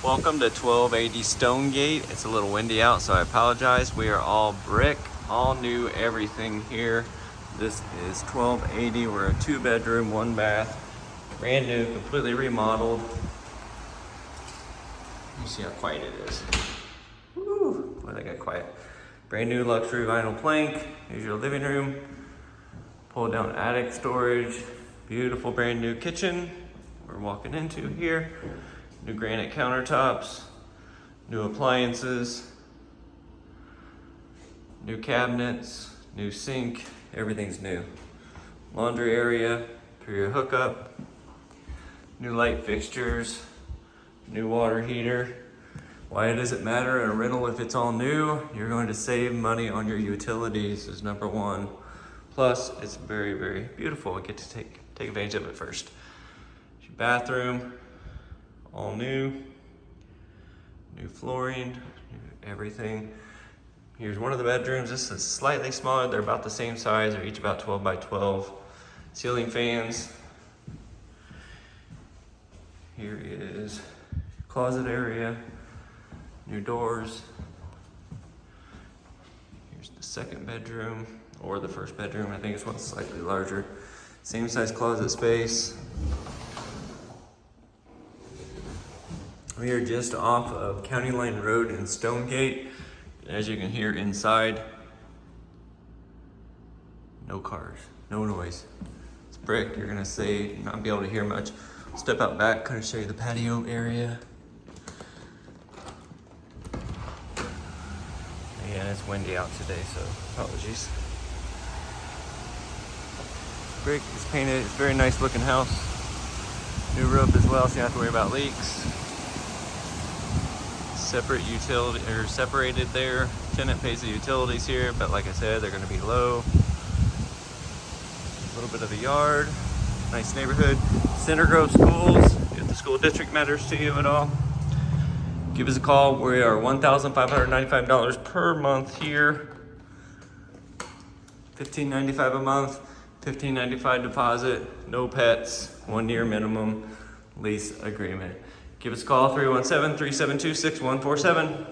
Welcome to 1280 Stonegate. It's a little windy out, so I apologize. We are all brick, all new everything here. This is 1280. We're a 2-bedroom, 1-bath, brand new, completely remodeled. You see how quiet it is. Woo! Boy, that got quiet. Brand new luxury vinyl plank. Here's your living room. Pull down attic storage. Beautiful brand new kitchen we're walking into here. New granite countertops, new appliances, new cabinets, new sink, everything's new. Laundry area for your hookup, new light fixtures, new water heater. Why does it matter in a rental if it's all new? You're going to save money on your utilities is number one. Plus, it's very, very beautiful. We get to take advantage of it first. Your bathroom, all new flooring, new everything. Here's one of the bedrooms. This is slightly smaller. They're about the same size. They're each about 12 by 12. Ceiling fans. Here is closet area, new doors. Here's the second bedroom, or the first bedroom. I think it's one slightly larger. Same size closet space. We are just off of County Line Road in Stonegate. As you can hear inside, no cars, no noise. It's brick, you're gonna not be able to hear much. Step out back, kind of show you the patio area. Again, it's windy out today, so apologies. Brick is painted, it's a very nice looking house. New roof as well, so you don't have to worry about leaks. Separate utility, or separated there. Tenant pays the utilities here, but like I said, they're gonna be low. A little bit of a yard, nice neighborhood. Center Grove Schools, if the school district matters to you at all, give us a call. We are $1,595 per month here. $1,595 a month, $1,595 deposit, no pets, 1 year minimum lease agreement. Give us a call, 317-372-6147.